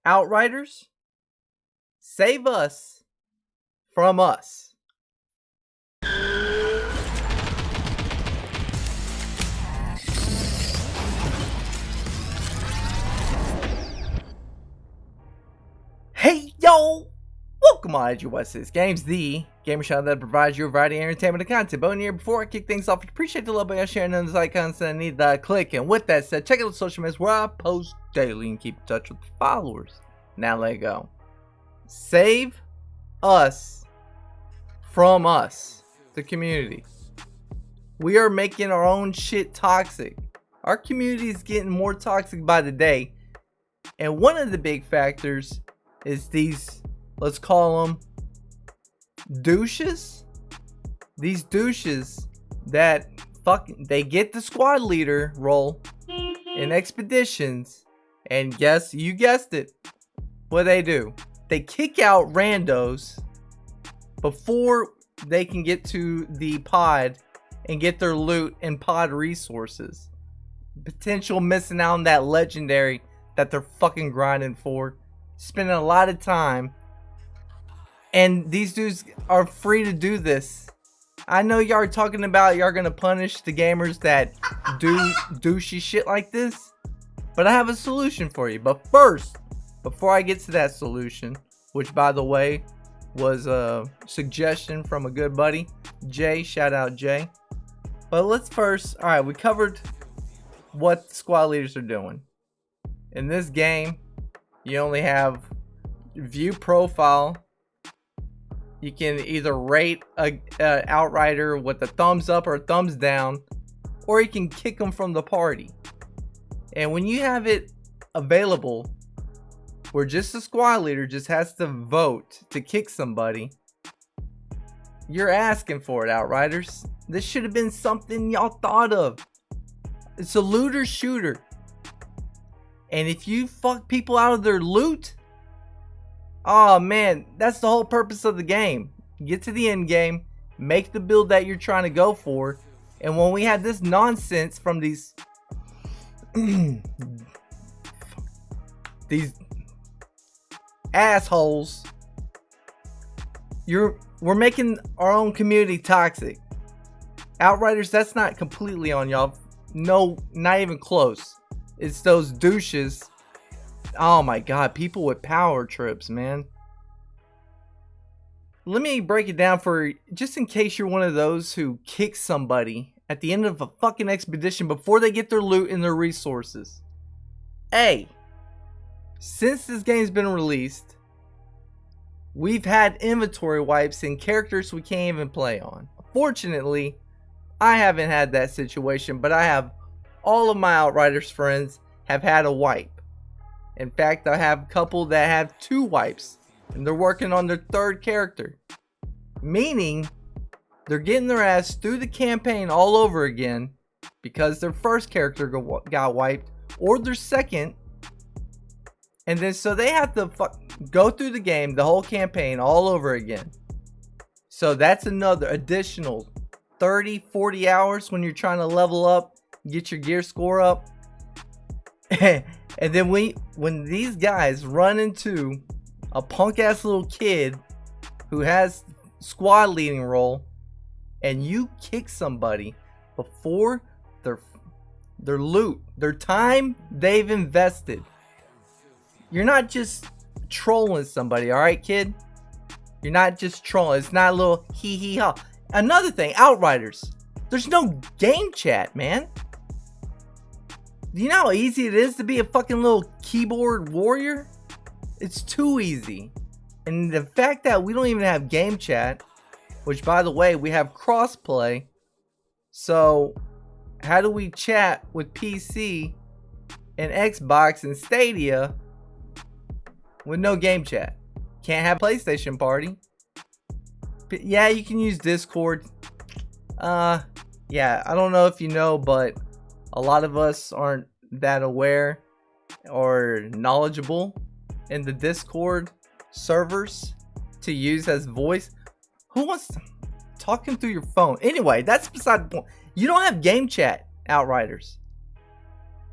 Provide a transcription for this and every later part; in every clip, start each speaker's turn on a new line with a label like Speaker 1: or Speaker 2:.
Speaker 1: Outriders, save us from us. Hey yo! Welcome on Jayxsin Games, the gamer channel that provides you a variety of entertainment and content. But here, before I kick things off, I appreciate the love by sharing those icons and I need that click. And with that said, check out the social medias where I post daily and keep in touch with the followers. Now let go. Save us from us, the community. We are making our own shit toxic. Our community is getting more toxic by the day. And one of the big factors is these, let's call them douches. These douches that they get the squad leader role in expeditions, and yes, you guessed it, what they do, they kick out randos before they can get to the pod and get their loot and pod resources. Potential missing out on that legendary that they're fucking grinding for, spending a lot of time. And these dudes are free to do this. I know y'all are talking about y'all gonna punish the gamers that do douchey shit like this, but I have a solution for you. But first, before I get to that solution, which by the way was a suggestion from a good buddy, Jay, shout out Jay. But let's first, alright, we covered what squad leaders are doing. In this game, you only have view profile. You can either rate a Outrider with a thumbs up or a thumbs down, or you can kick them from the party. And when you have it available where just the squad leader just has to vote to kick somebody, you're asking for it, Outriders. This should have been something y'all thought of. It's a looter shooter. And if you fuck people out of their loot, oh man, that's the whole purpose of the game. Get to the end game, make the build that you're trying to go for, and when we have this nonsense from these these assholes, we're making our own community toxic. Outriders, that's not completely on y'all. No, not even close. It's those douches. Oh my god, people with power trips, man. Let me break it down for just in case you're one of those who kicks somebody at the end of a fucking expedition before they get their loot and their resources. A, since this game's been released, we've had inventory wipes and characters we can't even play on. Fortunately, I haven't had that situation, but I have all of my Outriders friends have had a wipe. In fact, I have a couple that have 2 wipes, and they're working on their 3rd character. Meaning, they're getting their ass through the campaign all over again because their 1st character got wiped, or their 2nd. And then so they have to go through the game, the whole campaign all over again. So that's another additional 30, 40 hours when you're trying to level up, get your gear score up. And then when these guys run into a punk ass little kid who has squad leading role, and you kick somebody before their loot, their time they've invested, you're not just trolling somebody, all right, kid? You're not just trolling. It's not a little hee hee ha. Another thing, Outriders, there's no game chat, man. Do you know how easy it is to be a fucking little keyboard warrior? It's too easy. And the fact that we don't even have game chat, which by the way, we have crossplay. So how do we chat with PC and Xbox and Stadia with no game chat? Can't have PlayStation party. But yeah, you can use Discord. Yeah, I don't know if you know, but a lot of us aren't that aware or knowledgeable in the Discord servers to use as voice. Who wants to talking through your phone? Anyway, that's beside the point. You don't have game chat, Outriders.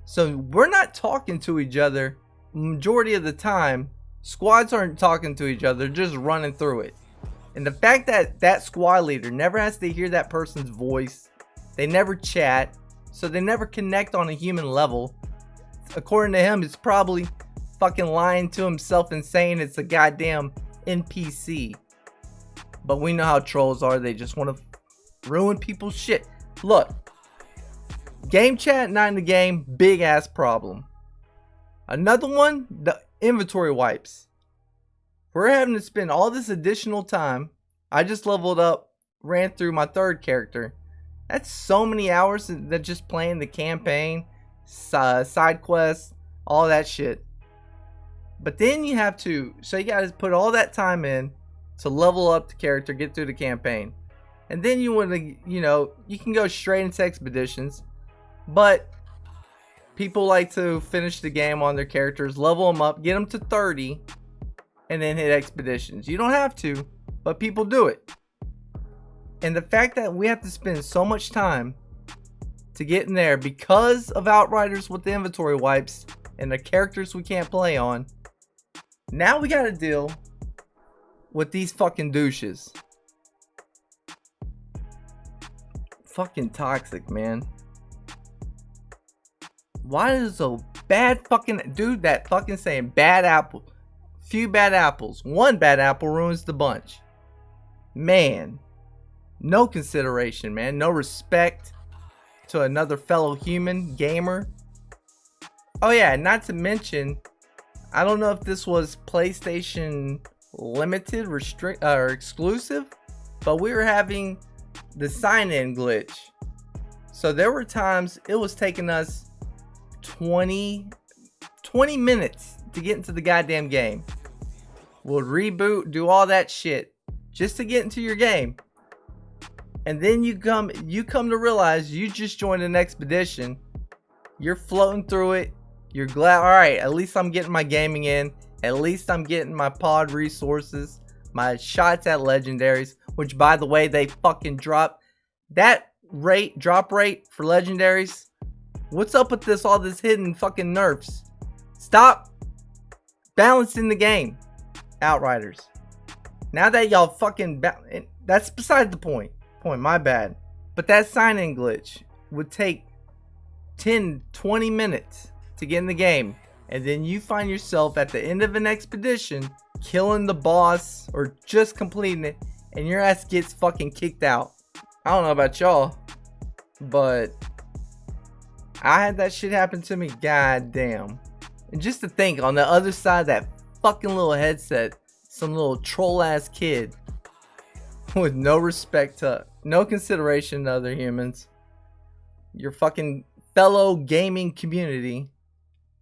Speaker 1: So we're not talking to each other majority of the time, squads aren't talking to each other, just running through it. And the fact that that squad leader never has to hear that person's voice, they never chat, so they never connect on a human level. According to him, it's probably fucking lying to himself and saying it's a goddamn NPC. But we know how trolls are. They just want to ruin people's shit. Look, game chat not in the game, big ass problem. Another one, the inventory wipes. We're having to spend all this additional time. I just leveled up, ran through my third character. That's so many hours that just playing the campaign, side quests, all that shit. But then you have to, so you gotta put all that time in to level up the character, get through the campaign. And then you want to, you know, you can go straight into expeditions. But people like to finish the game on their characters, level them up, get them to 30, and then hit expeditions. You don't have to, but people do it. And the fact that we have to spend so much time to get in there because of Outriders with the inventory wipes and the characters we can't play on, now we gotta deal with these fucking douches. Fucking toxic, man. Why is a bad fucking dude that fucking saying bad apple, few bad apples, one bad apple ruins the bunch? Man, no consideration, man. No respect to another fellow human gamer. Oh yeah, not to mention, I don't know if this was PlayStation limited, or exclusive, but we were having the sign-in glitch. So there were times it was taking us 20 minutes to get into the goddamn game. We'll reboot, do all that shit just to get into your game. And then you come to realize you just joined an expedition. You're floating through it. You're glad, all right, at least I'm getting my gaming in. At least I'm getting my pod resources, my shots at legendaries, which by the way, they fucking drop that drop rate for legendaries. What's up with this, all this hidden fucking nerfs? Stop balancing the game, Outriders. Now that y'all fucking, that's beside the point, my bad. But that sign-in glitch would take 10-20 minutes to get in the game. And then you find yourself at the end of an expedition, killing the boss or just completing it, and your ass gets fucking kicked out. I don't know about y'all, but I had that shit happen to me, goddamn. And just to think, on the other side of that fucking little headset, some little troll ass kid with no respect to, no consideration to other humans, your fucking fellow gaming community.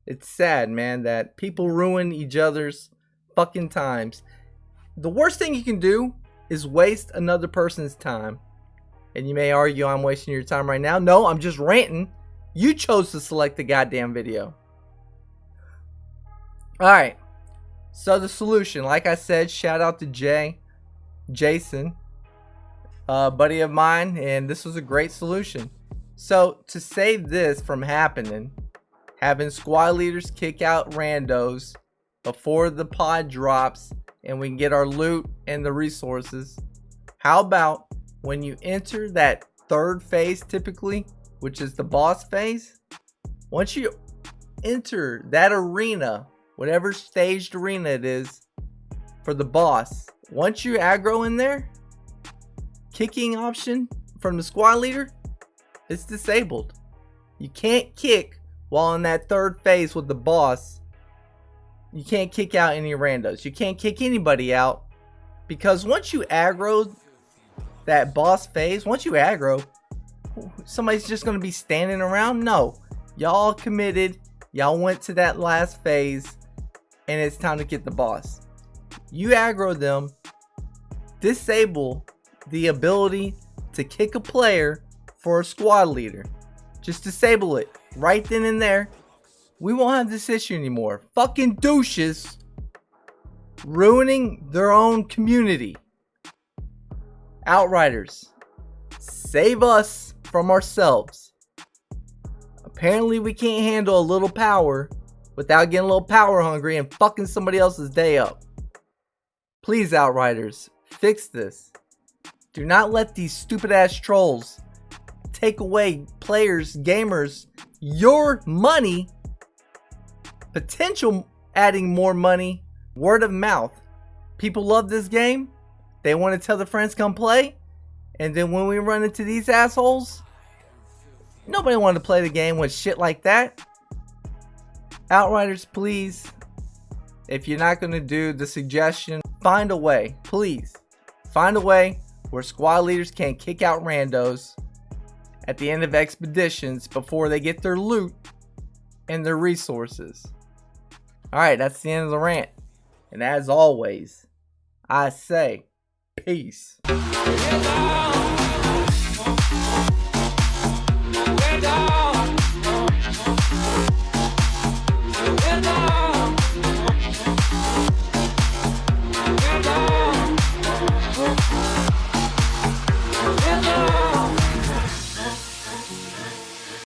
Speaker 1: It's sad, man, that people ruin each other's fucking times. The worst thing you can do is waste another person's time. And you may argue I'm wasting your time right now. No, I'm just ranting. You chose to select the goddamn video. Alright. So the solution, like I said, shout out to Jayxsin, a buddy of mine, and this was a great solution. So to save this from happening, having squad leaders kick out randos before the pod drops and we can get our loot and the resources, how about when you enter that third phase typically, which is the boss phase, once you enter that arena, whatever staged arena it is for the boss, once you aggro in there, kicking option from the squad leader, it's disabled. You can't kick while in that third phase with the boss. You can't kick out any randos. You can't kick anybody out, because once you aggro that boss phase, once you aggro, somebody's just going to be standing around? No. Y'all committed. Y'all went to that last phase, and it's time to get the boss. You aggro them, disable the ability to kick a player for a squad leader. Just disable it right then and there. We won't have this issue anymore. Fucking douches ruining their own community. Outriders, save us from ourselves. Apparently we can't handle a little power without getting a little power hungry and fucking somebody else's day up. Please, Outriders, fix this. Do not let these stupid ass trolls take away players, gamers, your money, potential adding more money, word of mouth. People love this game. They want to tell their friends come play. And then when we run into these assholes, nobody wanted to play the game with shit like that. Outriders, please, if you're not going to do the suggestion, find a way. Please, find a way where squad leaders can't kick out randos at the end of expeditions before they get their loot and their resources. Alright, that's the end of the rant. And as always, I say, peace.